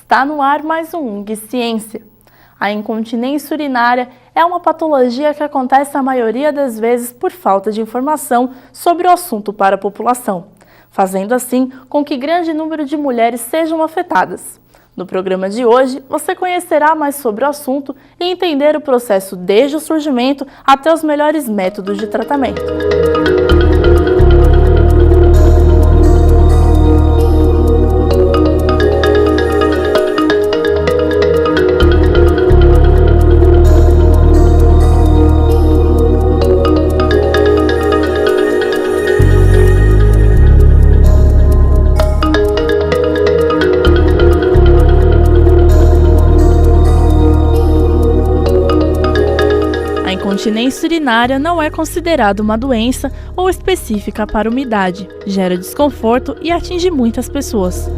Está no ar mais um UNG Ciência. A incontinência urinária é uma patologia que acontece na maioria das vezes por falta de informação sobre o assunto para a população, fazendo assim com que grande número de mulheres sejam afetadas. No programa de hoje, você conhecerá mais sobre o assunto e entender o processo desde o surgimento até os melhores métodos de tratamento. A incontinência urinária não é considerada uma doença ou específica para uma idade, gera desconforto e atinge muitas pessoas.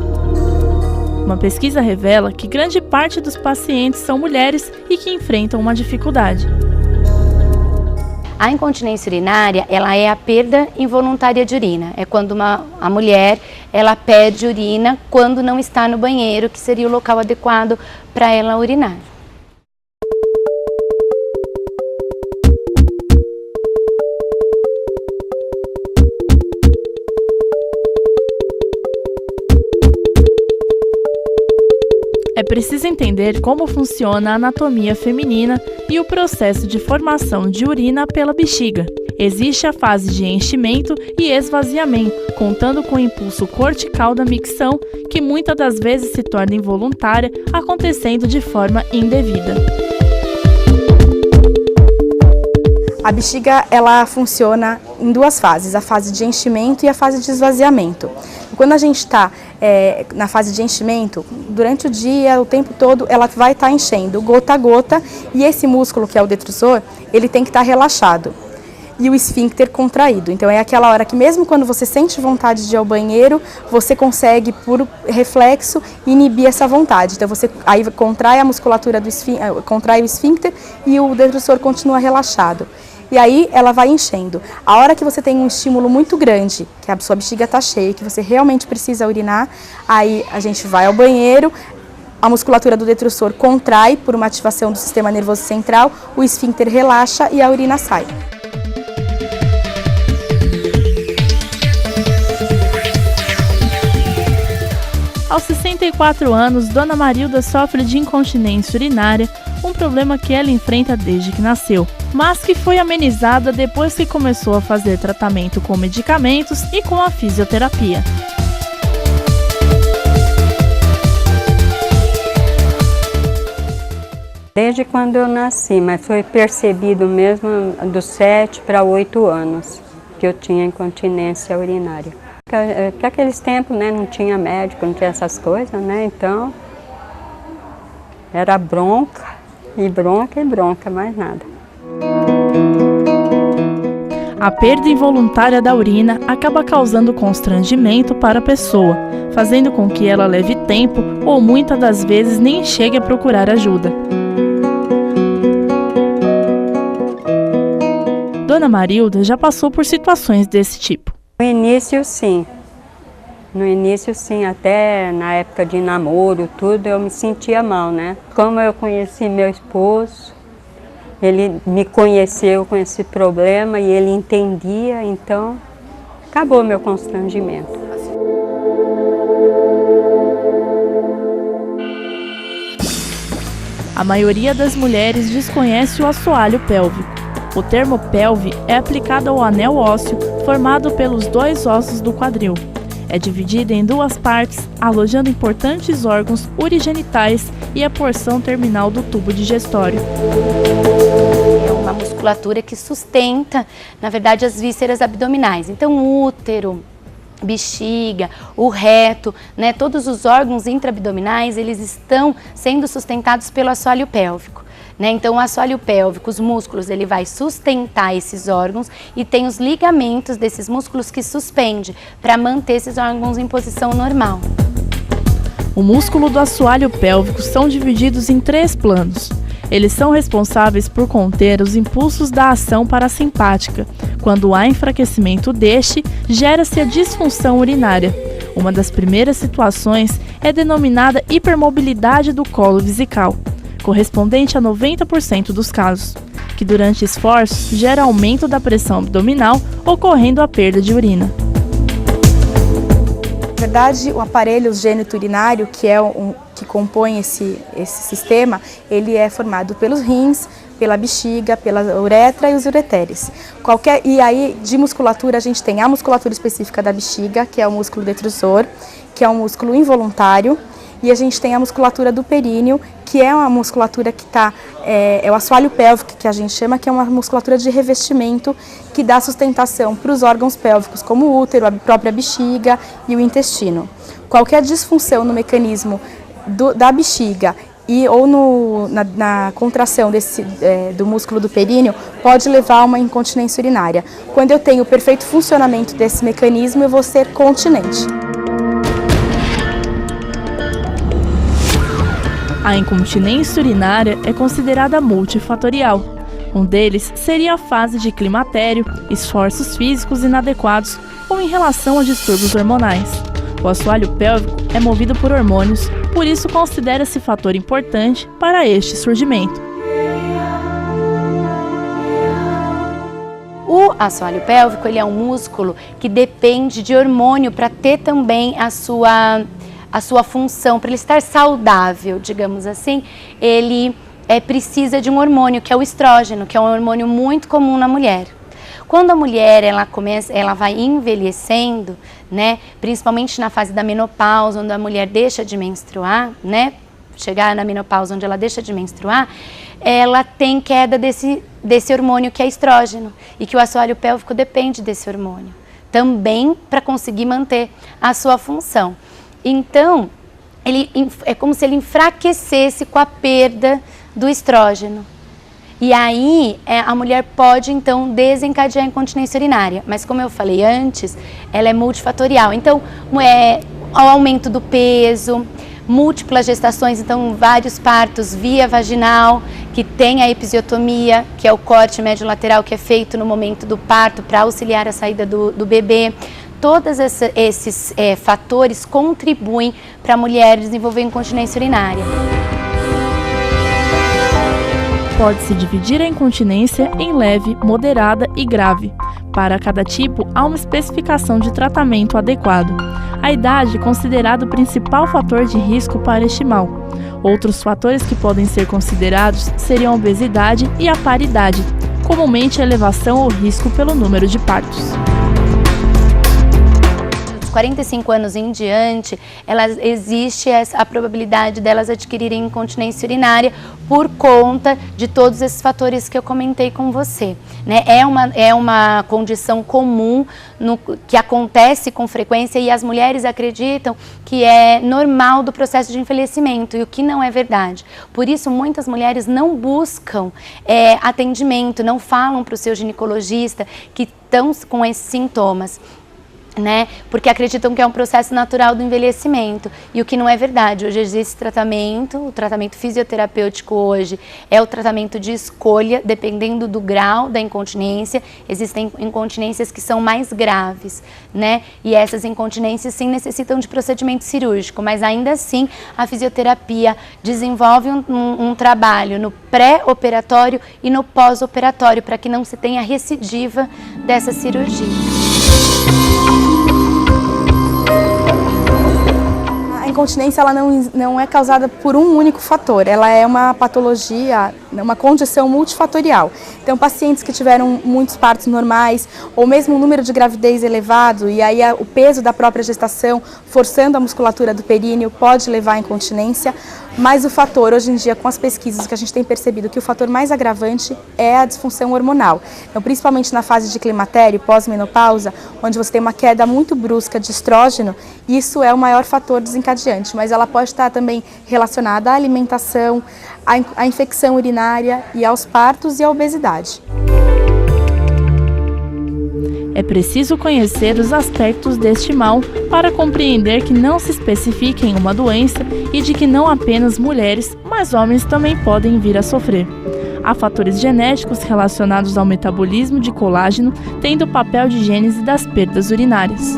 Uma pesquisa revela que grande parte dos pacientes são mulheres e que enfrentam uma dificuldade. A incontinência urinária, ela é a perda involuntária de urina. É quando a mulher ela perde urina quando não está no banheiro, que seria o local adequado para ela urinar. É preciso entender como funciona a anatomia feminina e o processo de formação de urina pela bexiga. Existe a fase de enchimento e esvaziamento, contando com o impulso cortical da micção, que muitas das vezes se torna involuntária, acontecendo de forma indevida. A bexiga ela funciona em duas fases, a fase de enchimento e a fase de esvaziamento. Quando a gente está na fase de enchimento, durante o dia, o tempo todo, ela vai estar enchendo gota a gota, e esse músculo que é o detrusor, ele tem que estar relaxado e o esfíncter contraído. Então é aquela hora que mesmo quando você sente vontade de ir ao banheiro, você consegue, por reflexo, inibir essa vontade. Então você aí contrai a musculatura do contrai o esfíncter e o detrusor continua relaxado. E aí ela vai enchendo. A hora que você tem um estímulo muito grande, que a sua bexiga está cheia, que você realmente precisa urinar, aí a gente vai ao banheiro, a musculatura do detrusor contrai por uma ativação do sistema nervoso central, o esfíncter relaxa e a urina sai. Aos 64 anos, Dona Marilda sofre de incontinência urinária, um problema que ela enfrenta desde que nasceu, mas que foi amenizada depois que começou a fazer tratamento com medicamentos e com a fisioterapia. Desde quando eu nasci, mas foi percebido mesmo dos 7 para 8 anos que eu tinha incontinência urinária. Porque aqueles tempos, né, não tinha médico, não tinha essas coisas, né, então era bronca e bronca e bronca, mais nada. A perda involuntária da urina acaba causando constrangimento para a pessoa, fazendo com que ela leve tempo ou muitas das vezes nem chegue a procurar ajuda. Dona Marilda já passou por situações desse tipo. No início sim, até na época de namoro, tudo, eu me sentia mal, né? Como eu conheci meu esposo, ele me conheceu com esse problema e ele entendia, então acabou meu constrangimento. A maioria das mulheres desconhece o assoalho pélvico. O termo pelve é aplicado ao anel ósseo formado pelos dois ossos do quadril. É dividido em duas partes, alojando importantes órgãos urigenitais e a porção terminal do tubo digestório. É uma musculatura que sustenta, na verdade, as vísceras abdominais. Então, o útero, bexiga, o reto, né, todos os órgãos intraabdominais, eles estão sendo sustentados pelo assoalho pélvico. Então o assoalho pélvico, os músculos, ele vai sustentar esses órgãos e tem os ligamentos desses músculos que suspende para manter esses órgãos em posição normal. O músculo do assoalho pélvico são divididos em 3 planos. Eles são responsáveis por conter os impulsos da ação parasimpática. Quando há enfraquecimento deste, gera-se a disfunção urinária. Uma das primeiras situações é denominada hipermobilidade do colo vesical, correspondente a 90% dos casos, que durante esforços gera aumento da pressão abdominal, ocorrendo a perda de urina. Na verdade, o aparelho gênito-urinário, que compõe esse sistema, ele é formado pelos rins, pela bexiga, pela uretra e os ureteres. E aí, de musculatura, a gente tem a musculatura específica da bexiga, que é o músculo detrusor, que é um músculo involuntário, e a gente tem a musculatura do períneo, que é uma musculatura que é o assoalho pélvico, que a gente chama, que é uma musculatura de revestimento que dá sustentação para os órgãos pélvicos, como o útero, a própria bexiga e o intestino. Qualquer disfunção no mecanismo da bexiga ou na contração do músculo do períneo pode levar a uma incontinência urinária. Quando eu tenho o perfeito funcionamento desse mecanismo, eu vou ser continente. A incontinência urinária é considerada multifatorial. Um deles seria a fase de climatério, esforços físicos inadequados ou em relação a distúrbios hormonais. O assoalho pélvico é movido por hormônios, por isso considera-se fator importante para este surgimento. O assoalho pélvico ele é um músculo que depende de hormônio para ter também a sua função, para ele estar saudável, digamos assim, ele precisa de um hormônio, que é o estrógeno, que é um hormônio muito comum na mulher. Quando a mulher ela vai envelhecendo, né, principalmente na fase da menopausa, onde a mulher deixa de menstruar, né, chegar na menopausa onde ela deixa de menstruar, ela tem queda desse hormônio que é estrógeno e que o assoalho pélvico depende desse hormônio, também para conseguir manter a sua função. Então, é como se ele enfraquecesse com a perda do estrógeno. E aí, a mulher pode, então, desencadear a incontinência urinária. Mas, como eu falei antes, ela é multifatorial. Então, o aumento do peso, múltiplas gestações, então, vários partos via vaginal, que tem a episiotomia, que é o corte médio lateral que é feito no momento do parto para auxiliar a saída do bebê. Todos esses fatores contribuem para a mulher desenvolver incontinência urinária. Pode-se dividir a incontinência em leve, moderada e grave. Para cada tipo, há uma especificação de tratamento adequado. A idade é considerado o principal fator de risco para este mal. Outros fatores que podem ser considerados seriam a obesidade e a paridade, comumente a elevação ou risco pelo número de partos. 45 anos em diante, existe a probabilidade delas adquirirem incontinência urinária por conta de todos esses fatores que eu comentei com você, né? É uma condição comum que acontece com frequência e as mulheres acreditam que é normal do processo de envelhecimento, e o que não é verdade. Por isso, muitas mulheres não buscam atendimento, não falam para o seu ginecologista que estão com esses sintomas, né? Porque acreditam que é um processo natural do envelhecimento, e o que não é verdade. Hoje existe o tratamento fisioterapêutico hoje é o tratamento de escolha, dependendo do grau da incontinência. Existem incontinências que são mais graves, né? E essas incontinências sim necessitam de procedimento cirúrgico, mas ainda assim a fisioterapia desenvolve um trabalho no pré-operatório e no pós-operatório para que não se tenha recidiva dessa cirurgia. A incontinência ela não é causada por um único fator, ela é uma patologia, uma condição multifatorial. Então, pacientes que tiveram muitos partos normais ou mesmo um número de gravidez elevado e aí o peso da própria gestação forçando a musculatura do períneo pode levar à incontinência, mas o fator, hoje em dia, com as pesquisas que a gente tem percebido que o fator mais agravante é a disfunção hormonal. Então, principalmente na fase de climatério, pós-menopausa, onde você tem uma queda muito brusca de estrógeno, isso é o maior fator desencadeante, mas ela pode estar também relacionada à alimentação, à infecção urinária e aos partos e à obesidade. É preciso conhecer os aspectos deste mal para compreender que não se especifica em uma doença e de que não apenas mulheres, mas homens também podem vir a sofrer. Há fatores genéticos relacionados ao metabolismo de colágeno, tendo o papel de gênese das perdas urinárias.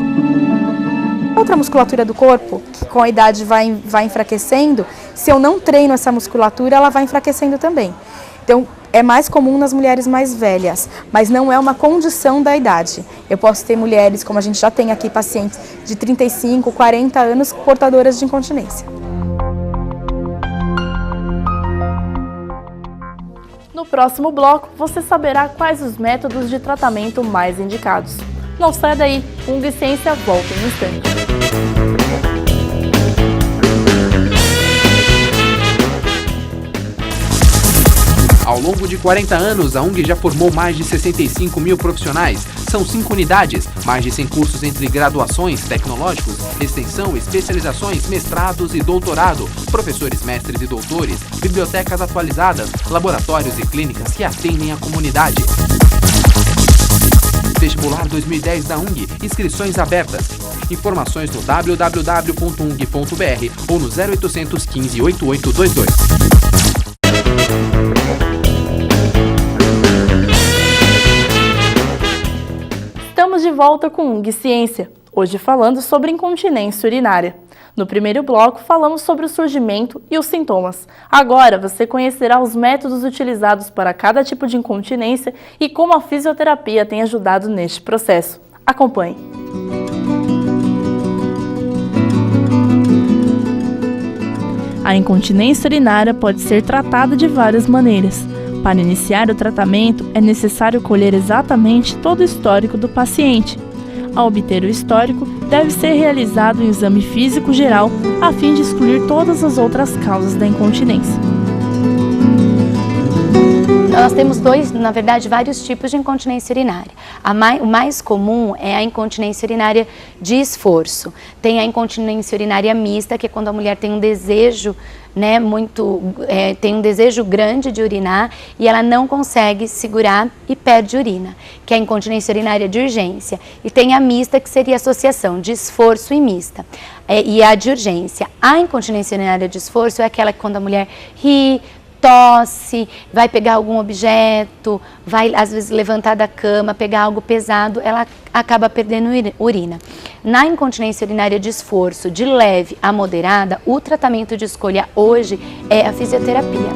outra musculatura do corpo, que com a idade vai enfraquecendo, se eu não treino essa musculatura, ela vai enfraquecendo também. Então, é mais comum nas mulheres mais velhas, mas não é uma condição da idade. Eu posso ter mulheres, como a gente já tem aqui, pacientes de 35, 40 anos portadoras de incontinência. No próximo bloco, você saberá quais os métodos de tratamento mais indicados. Não sai daí, Ung e Ciência volta em um instante. Ao longo de 40 anos, a Ung já formou mais de 65 mil profissionais. São 5 unidades, mais de 100 cursos entre graduações, tecnológicos, extensão, especializações, mestrados e doutorado, professores, mestres e doutores, bibliotecas atualizadas, laboratórios e clínicas que atendem a comunidade. Vestibular 2010 da Ung, inscrições abertas. Informações no www.ung.br ou no 0800 15 8822. Estamos de volta com Ung Ciência, hoje falando sobre incontinência urinária. No primeiro bloco, falamos sobre o surgimento e os sintomas. Agora, você conhecerá os métodos utilizados para cada tipo de incontinência e como a fisioterapia tem ajudado neste processo. Acompanhe! A incontinência urinária pode ser tratada de várias maneiras. Para iniciar o tratamento, é necessário colher exatamente todo o histórico do paciente. Ao obter o histórico, deve ser realizado um exame físico geral a fim de excluir todas as outras causas da incontinência. Nós temos vários tipos de incontinência urinária. O mais comum é a incontinência urinária de esforço. Tem a incontinência urinária mista, que é quando a mulher tem um desejo, tem um desejo grande de urinar e ela não consegue segurar e perde urina, que é a incontinência urinária de urgência. E tem a mista, que seria a associação de esforço e mista, e a de urgência. A incontinência urinária de esforço é aquela que quando a mulher ri, tosse, vai pegar algum objeto, vai às vezes levantar da cama, pegar algo pesado, ela acaba perdendo urina. Na incontinência urinária de esforço, de leve a moderada, o tratamento de escolha hoje é a fisioterapia.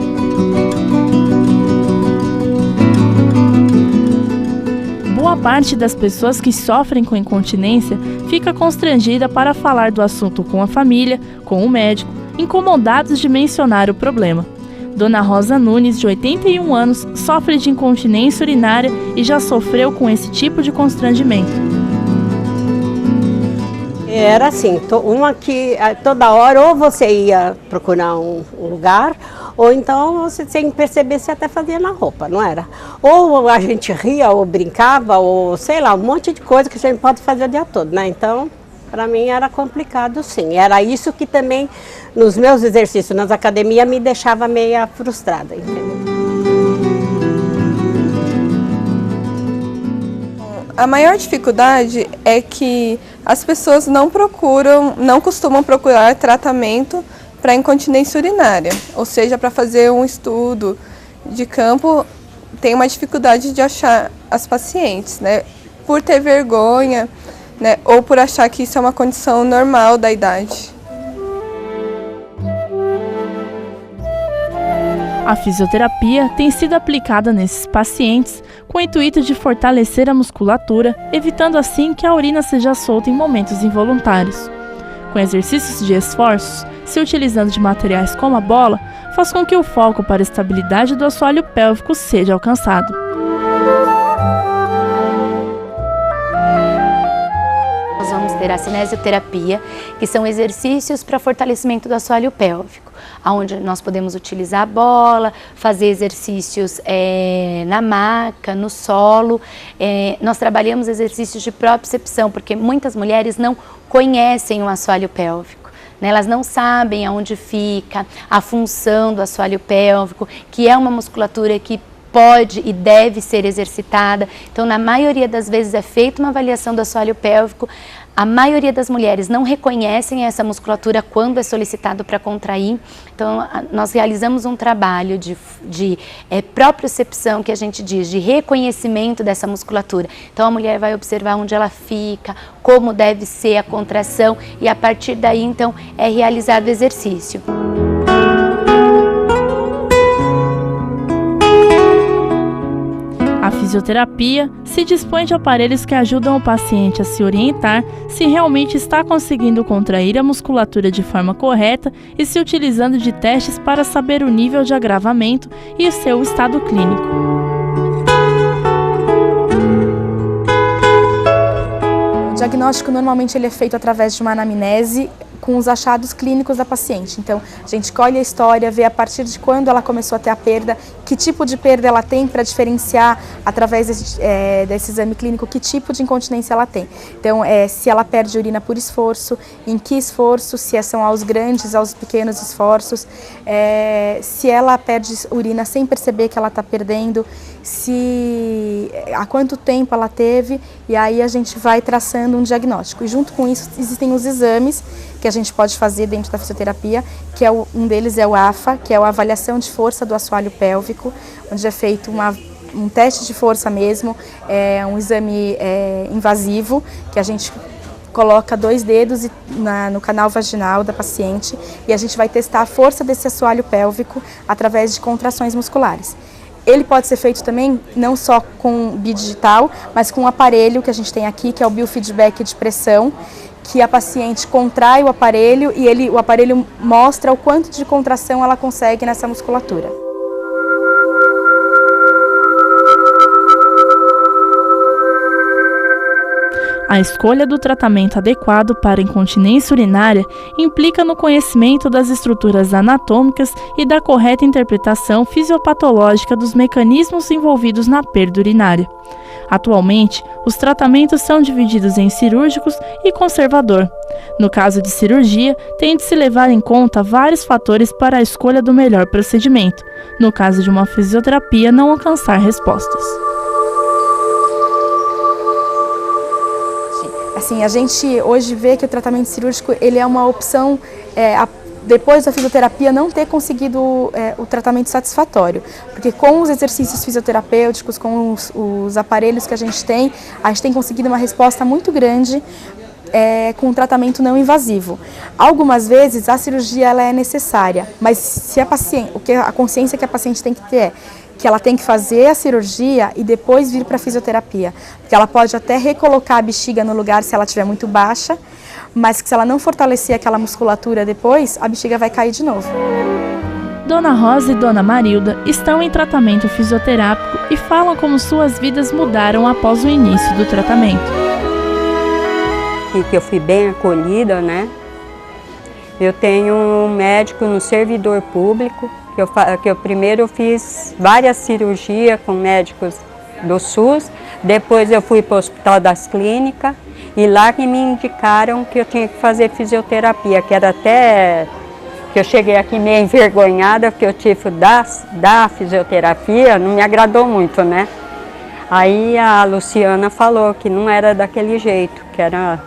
Boa parte das pessoas que sofrem com incontinência fica constrangida para falar do assunto com a família, com o médico, incomodados de mencionar o problema. Dona Rosa Nunes, de 81 anos, sofre de incontinência urinária e já sofreu com esse tipo de constrangimento. Era assim, uma que toda hora ou você ia procurar um lugar, ou então você, sem perceber, você até fazia na roupa, não era? Ou a gente ria ou brincava, ou sei lá, um monte de coisa que a gente pode fazer o dia todo, né? Então, para mim era complicado, sim. Era isso que também, nos meus exercícios nas academias, me deixava meio frustrada, entendeu? A maior dificuldade é que as pessoas não costumam procurar tratamento para incontinência urinária, ou seja, para fazer um estudo de campo, tem uma dificuldade de achar as pacientes, né? Por ter vergonha, né? Ou por achar que isso é uma condição normal da idade. A fisioterapia tem sido aplicada nesses pacientes com o intuito de fortalecer a musculatura, evitando assim que a urina seja solta em momentos involuntários. Com exercícios de esforços, se utilizando de materiais como a bola, faz com que o foco para a estabilidade do assoalho pélvico seja alcançado. Nós vamos ter a cinesioterapia, que são exercícios para fortalecimento do assoalho pélvico, onde nós podemos utilizar a bola, fazer exercícios na maca, no solo. Nós trabalhamos exercícios de propriocepção, porque muitas mulheres não conhecem o assoalho pélvico. Elas não sabem aonde fica a função do assoalho pélvico, que é uma musculatura que pode e deve ser exercitada. Então, na maioria das vezes é feita uma avaliação do assoalho pélvico. A maioria das mulheres não reconhecem essa musculatura quando é solicitado para contrair. Então, nós realizamos um trabalho de propriocepção, que a gente diz, de reconhecimento dessa musculatura. Então, a mulher vai observar onde ela fica, como deve ser a contração e, a partir daí, então, é realizado o exercício. A fisioterapia se dispõe de aparelhos que ajudam o paciente a se orientar se realmente está conseguindo contrair a musculatura de forma correta e se utilizando de testes para saber o nível de agravamento e o seu estado clínico. O diagnóstico normalmente ele é feito através de uma anamnese com os achados clínicos da paciente. Então, a gente colhe a história, vê a partir de quando ela começou a ter a perda, que tipo de perda ela tem para diferenciar, através desse exame clínico, que tipo de incontinência ela tem. Então, se ela perde urina por esforço, em que esforço, se são aos grandes, aos pequenos esforços, se ela perde urina sem perceber que ela está perdendo, há quanto tempo ela teve, e aí a gente vai traçando um diagnóstico. E junto com isso existem os exames que a gente pode fazer dentro da fisioterapia, que um deles é o AFA, que é a avaliação de força do assoalho pélvico, onde é feito um teste de força mesmo, um exame invasivo, que a gente coloca 2 dedos no canal vaginal da paciente e a gente vai testar a força desse assoalho pélvico através de contrações musculares. Ele pode ser feito também não só com bidigital, mas com um aparelho que a gente tem aqui, que é o biofeedback de pressão, que a paciente contrai o aparelho e o aparelho mostra o quanto de contração ela consegue nessa musculatura. A escolha do tratamento adequado para incontinência urinária implica no conhecimento das estruturas anatômicas e da correta interpretação fisiopatológica dos mecanismos envolvidos na perda urinária. Atualmente, os tratamentos são divididos em cirúrgicos e conservador. No caso de cirurgia, tem de se levar em conta vários fatores para a escolha do melhor procedimento. No caso de uma fisioterapia, não alcançar respostas. Assim, a gente hoje vê que o tratamento cirúrgico ele é uma opção depois da fisioterapia não ter conseguido o tratamento satisfatório, porque com os exercícios fisioterapêuticos, com os aparelhos que a gente tem conseguido uma resposta muito grande com um tratamento não invasivo. Algumas vezes a cirurgia ela é necessária, mas se a consciência que a paciente tem que ter é que ela tem que fazer a cirurgia e depois vir para a fisioterapia, porque ela pode até recolocar a bexiga no lugar se ela estiver muito baixa, mas que se ela não fortalecer aquela musculatura depois, a bexiga vai cair de novo. Dona Rosa e Dona Marilda estão em tratamento fisioterápico e falam como suas vidas mudaram após o início do tratamento. E que eu fui bem acolhida, né? Eu tenho um médico no servidor público, que eu primeiro fiz várias cirurgias com médicos do SUS, depois eu fui para o Hospital das Clínicas e lá que me indicaram que eu tinha que fazer fisioterapia, que era até que eu cheguei aqui meio envergonhada, porque o tipo da fisioterapia não me agradou muito, né? Aí a Luciana falou que não era daquele jeito, que era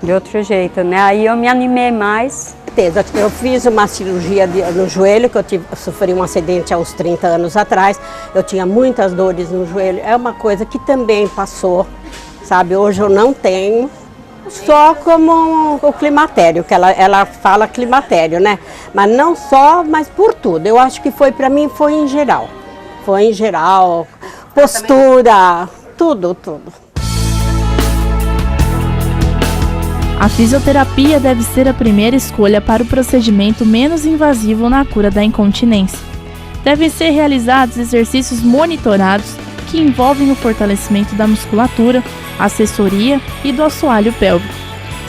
de outro jeito, né? Aí eu me animei mais. Eu fiz uma cirurgia no joelho, que eu sofri um acidente há uns 30 anos atrás. Eu tinha muitas dores no joelho. É uma coisa que também passou, sabe? Hoje eu não tenho, só como o climatério, que ela fala climatério, né? Mas não só, mas por tudo. Eu acho que para mim foi em geral. Foi em geral, postura, tudo. A fisioterapia deve ser a primeira escolha para o procedimento menos invasivo na cura da incontinência. Devem ser realizados exercícios monitorados que envolvem o fortalecimento da musculatura, assessoria e do assoalho pélvico.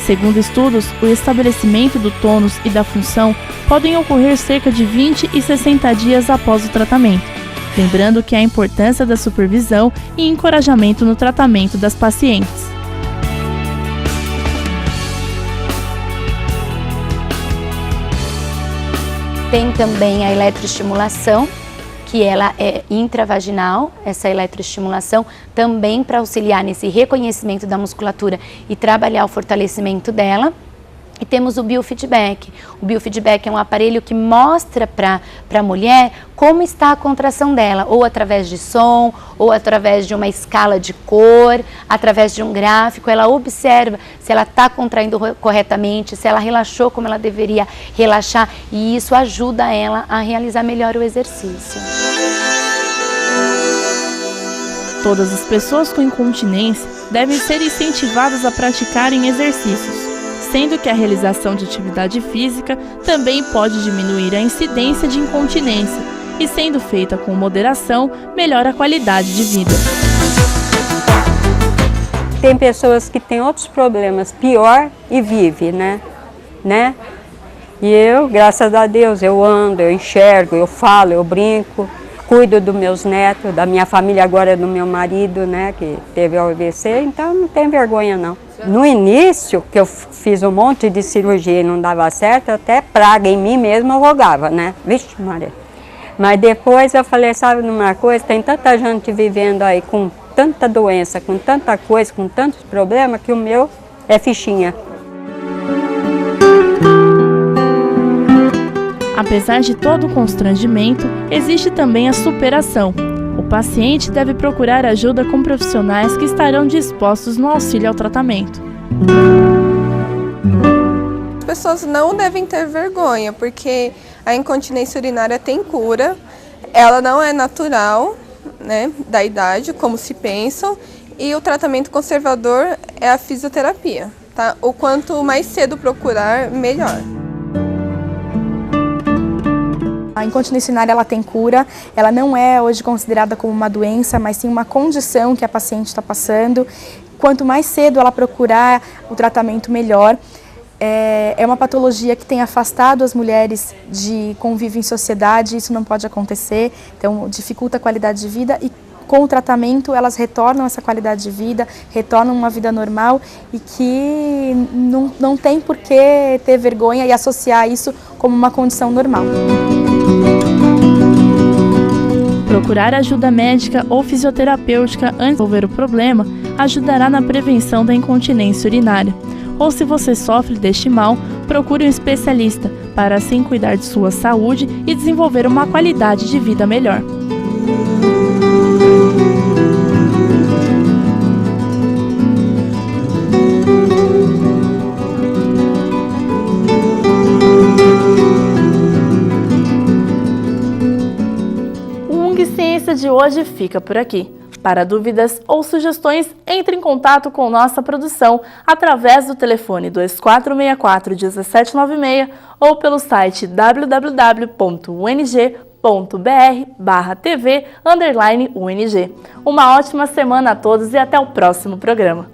Segundo estudos, o estabelecimento do tônus e da função podem ocorrer cerca de 20 e 60 dias após o tratamento. Lembrando que há a importância da supervisão e encorajamento no tratamento das pacientes. Tem também a eletroestimulação, que ela é intravaginal, essa eletroestimulação, também para auxiliar nesse reconhecimento da musculatura e trabalhar o fortalecimento dela. E temos o biofeedback. O biofeedback é um aparelho que mostra para a mulher como está a contração dela, ou através de som, ou através de uma escala de cor, através de um gráfico. Ela observa se ela está contraindo corretamente, se ela relaxou como ela deveria relaxar, e isso ajuda ela a realizar melhor o exercício. Todas as pessoas com incontinência devem ser incentivadas a praticarem exercícios, sendo que a realização de atividade física também pode diminuir a incidência de incontinência e, sendo feita com moderação, melhora a qualidade de vida. Tem pessoas que têm outros problemas pior e vive, né? E eu, graças a Deus, eu ando, eu enxergo, eu falo, eu brinco, cuido dos meus netos, da minha família agora, do meu marido, né, que teve AVC, então não tem vergonha não. No início, que eu fiz um monte de cirurgia e não dava certo, até praga em mim mesma eu rogava, né? Vixe, Maria. Mas depois eu falei, sabe numa coisa, tem tanta gente vivendo aí com tanta doença, com tanta coisa, com tantos problemas, que o meu é fichinha. Apesar de todo o constrangimento, existe também a superação. O paciente deve procurar ajuda com profissionais que estarão dispostos no auxílio ao tratamento. As pessoas não devem ter vergonha, porque a incontinência urinária tem cura, ela não é natural, né, da idade, como se pensam, e o tratamento conservador é a fisioterapia, tá? O quanto mais cedo procurar, melhor. A incontinência urinária ela tem cura, ela não é hoje considerada como uma doença, mas sim uma condição que a paciente está passando. Quanto mais cedo ela procurar o tratamento, melhor. É uma patologia que tem afastado as mulheres de convívio em sociedade, isso não pode acontecer, então dificulta a qualidade de vida e com o tratamento elas retornam essa qualidade de vida, retornam uma vida normal e que não tem por que ter vergonha e associar isso como uma condição normal. Procurar ajuda médica ou fisioterapêutica antes de resolver o problema ajudará na prevenção da incontinência urinária. Ou se você sofre deste mal, procure um especialista para assim cuidar de sua saúde e desenvolver uma qualidade de vida melhor. Ciência de hoje fica por aqui. Para dúvidas ou sugestões, entre em contato com nossa produção através do telefone 2464-1796 ou pelo site www.ung.br/tv_UNG. Uma ótima semana a todos e até o próximo programa.